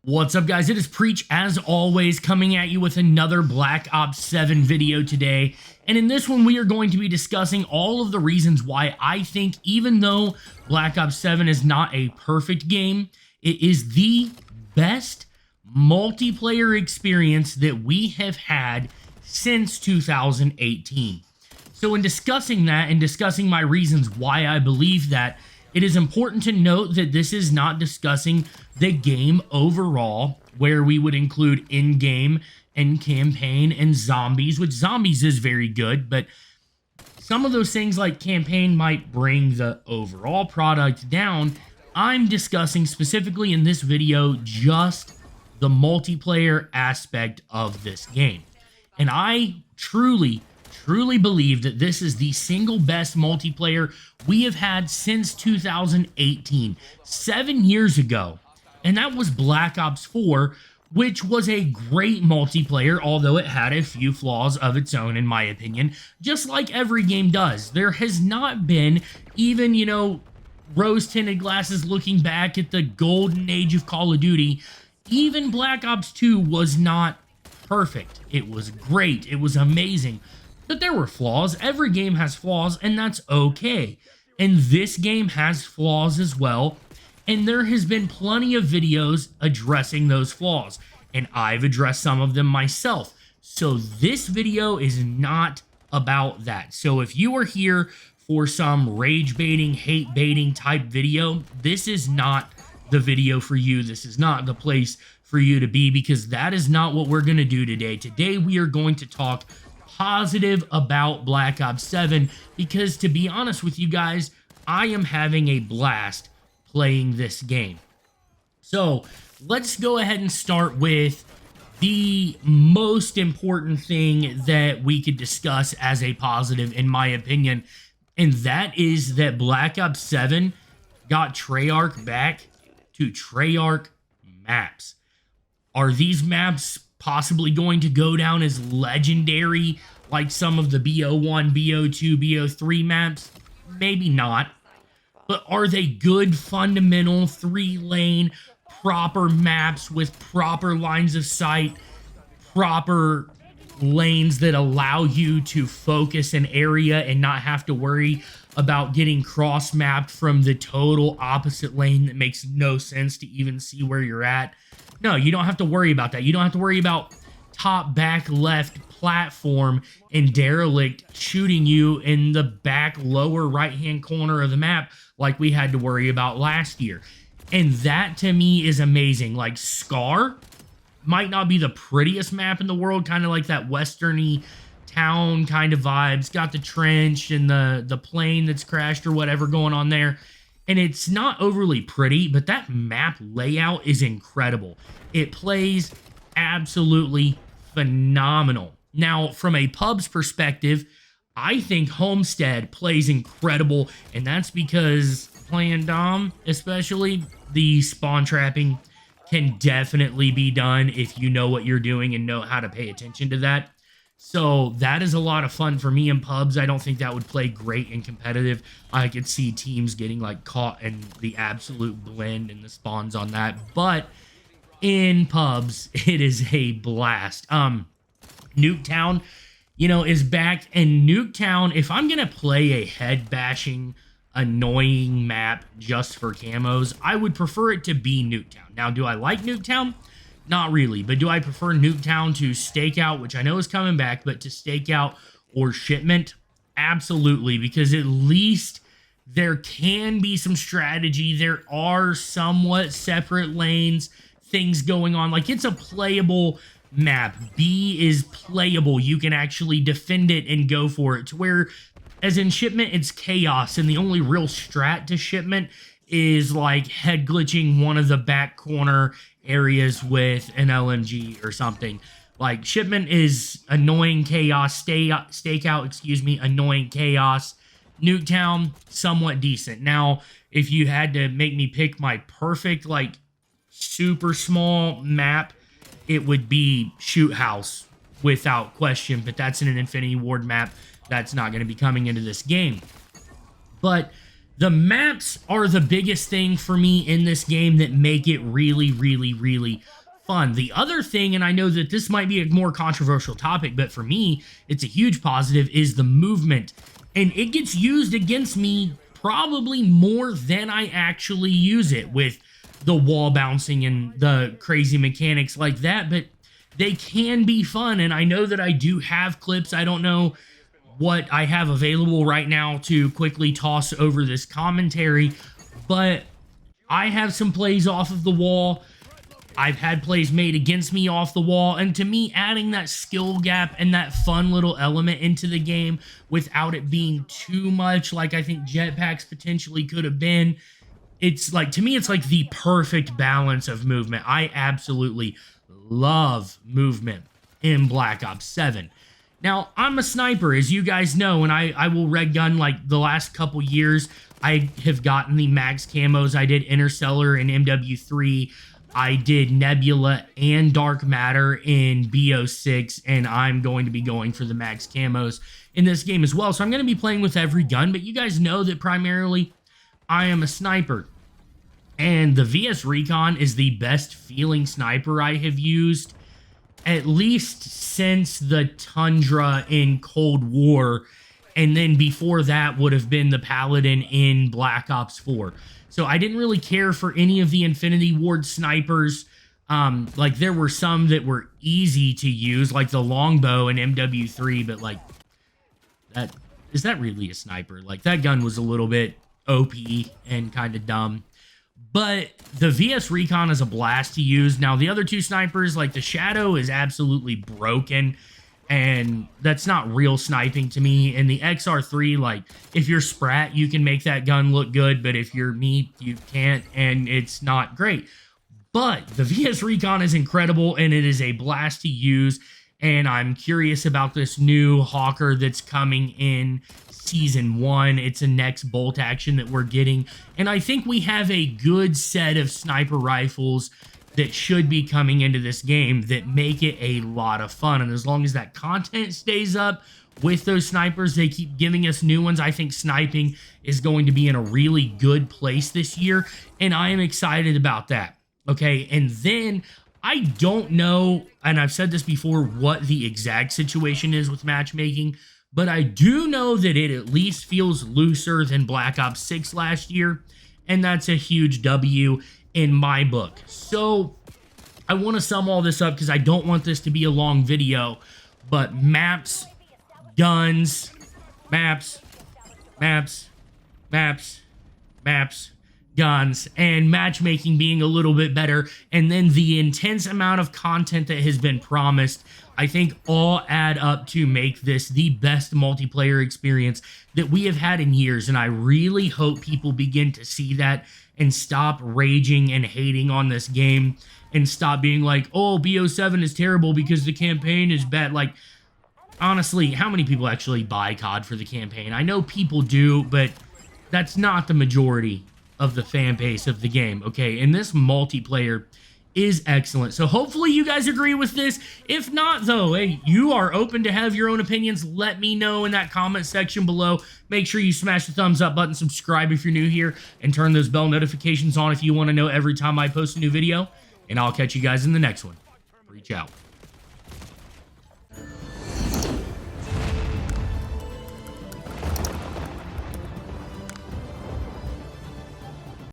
What's up, guys? It is Preach, as always, coming at you with another Black Ops 7 video today. And in this one, we are going to be discussing all of the reasons why I think, even though Black Ops 7 is not a perfect game, it is the best multiplayer experience that we have had since 2018. So in discussing that and discussing my reasons why I believe that, it is important to note that this is not discussing the game overall, where we would include in-game and campaign and zombies, which zombies is very good, but some of those things like campaign might bring the overall product down. I'm discussing specifically in this video just the multiplayer aspect of this game. And I truly believe that this is the single best multiplayer we have had since 2018, 7 years ago. And that was Black Ops 4, which was a great multiplayer, although it had a few flaws of its own, in my opinion, just like every game does. There has not been even, rose-tinted glasses looking back at the golden age of Call of Duty. Even Black Ops 2 was not perfect. It was great. It was amazing. But there were flaws. Every game has flaws, and that's okay. And this game has flaws as well. And there has been plenty of videos addressing those flaws. And I've addressed some of them myself. So this video is not about that. So if you are here for some rage baiting, hate baiting type video, this is not the video for you. This is not the place for you to be, because that is not what we're going to do today. Today we are going to talk positive about Black Ops 7, because to be honest with you guys, I am having a blast playing this game. So let's go ahead and start with the most important thing that we could discuss as a positive, in my opinion, and that is that Black Ops 7 got Treyarch back to Treyarch maps. Are these maps possibly going to go down as legendary like some of the BO1, BO2, BO3 maps? Maybe not. But are they good, fundamental, 3-lane, proper maps with proper lines of sight, proper lanes that allow you to focus an area and not have to worry about getting cross-mapped from the total opposite lane that makes no sense to even see where you're at? No, you don't have to worry about that. You don't have to worry about top, back, left, platform, and derelict shooting you in the back lower right-hand corner of the map like we had to worry about last year. And that, to me, is amazing. Like, Scar might not be the prettiest map in the world, kind of like that westerny town kind of vibes. Got the trench and the plane that's crashed or whatever going on there. And it's not overly pretty, but that map layout is incredible. It plays absolutely phenomenal. Now, from a pub's perspective, I think Homestead plays incredible, and that's because playing Dom, especially, the spawn trapping can definitely be done if you know what you're doing and know how to pay attention to that. So that is a lot of fun for me in pubs. I don't think that would play great in competitive. I could see teams getting like caught in the absolute blend and the spawns on that. But in pubs, it is a blast. Nuketown, is back. And Nuketown, if I'm going to play a head-bashing, annoying map just for camos, I would prefer it to be Nuketown. Now, do I like Nuketown? Not really. But do I prefer Nuketown to Stakeout, which I know is coming back, but to Stakeout or Shipment? Absolutely, because at least there can be some strategy. There are somewhat separate lanes, things going on. Like, it's a playable map. B is playable. You can actually defend it and go for it. To where, as in Shipment, it's chaos, and the only real strat to Shipment is like head glitching one of the back corner areas with an LMG or something. Like, Shipment is annoying chaos. Stakeout, annoying chaos. Nuketown, somewhat decent. Now, if you had to make me pick my perfect, like, super small map, it would be Shoot House without question, but that's in an Infinity Ward map. That's not going to be coming into this game. But The maps are the biggest thing for me in this game that make it really, really, really fun. The other thing, and I know that this might be a more controversial topic, but for me, it's a huge positive, is the movement. And it gets used against me probably more than I actually use it, with the wall bouncing and the crazy mechanics like that, but they can be fun. And I know that I do have clips. I don't know what I have available right now to quickly toss over this commentary, but I have some plays off of the wall. I've had plays made against me off the wall, and to me, adding that skill gap and that fun little element into the game without it being too much like I think jetpacks potentially could have been, it's like, to me, it's like the perfect balance of movement. I absolutely love movement in Black Ops 7. Now, I'm a sniper, as you guys know, and I will red gun like the last couple years. I have gotten the max camos. I did Interstellar in MW3. I did Nebula and Dark Matter in BO6, and I'm going to be going for the max camos in this game as well. So I'm going to be playing with every gun, but you guys know that primarily I am a sniper. And the VS Recon is the best feeling sniper I have used, at least since the Tundra in Cold War, and then before that would have been the Paladin in Black Ops 4. So I didn't really care for any of the Infinity Ward snipers. Like, there were some that were easy to use, like the longbow in MW3, but like, is that really a sniper? Like, that gun was a little bit OP and kind of dumb. But the VS Recon is a blast to use. Now, the other two snipers, like the Shadow, is absolutely broken, and that's not real sniping to me. And the XR3, like, if you're Sprat, you can make that gun look good, but if you're me, you can't, and it's not great. But the VS Recon is incredible, and it is a blast to use, and I'm curious about this new Hawker that's coming in Season 1. It's a next bolt action that we're getting, and I think we have a good set of sniper rifles that should be coming into this game that make it a lot of fun. And as long as that content stays up with those snipers, they keep giving us new ones, I think sniping is going to be in a really good place this year, and I am excited about that. Okay, and then I don't know, and I've said this before, what the exact situation is with matchmaking, but I do know that it at least feels looser than Black Ops 6 last year, and that's a huge W in my book. So I want to sum all this up because I don't want this to be a long video, but maps, guns, maps, guns, and matchmaking being a little bit better, and then the intense amount of content that has been promised, I think all add up to make this the best multiplayer experience that we have had in years. And I really hope people begin to see that and stop raging and hating on this game and stop being like, oh, BO7 is terrible because the campaign is bad. Like, honestly, how many people actually buy COD for the campaign? I know people do, but that's not the majority of the fan base of the game, okay? And this multiplayer is excellent. So hopefully you guys agree with this. If not, though, hey, you are open to have your own opinions. Let me know in that comment section below. Make sure you smash the thumbs up button, subscribe if you're new here, and turn those bell notifications on if you want to know every time I post a new video. And I'll catch you guys in the next one. Reach out.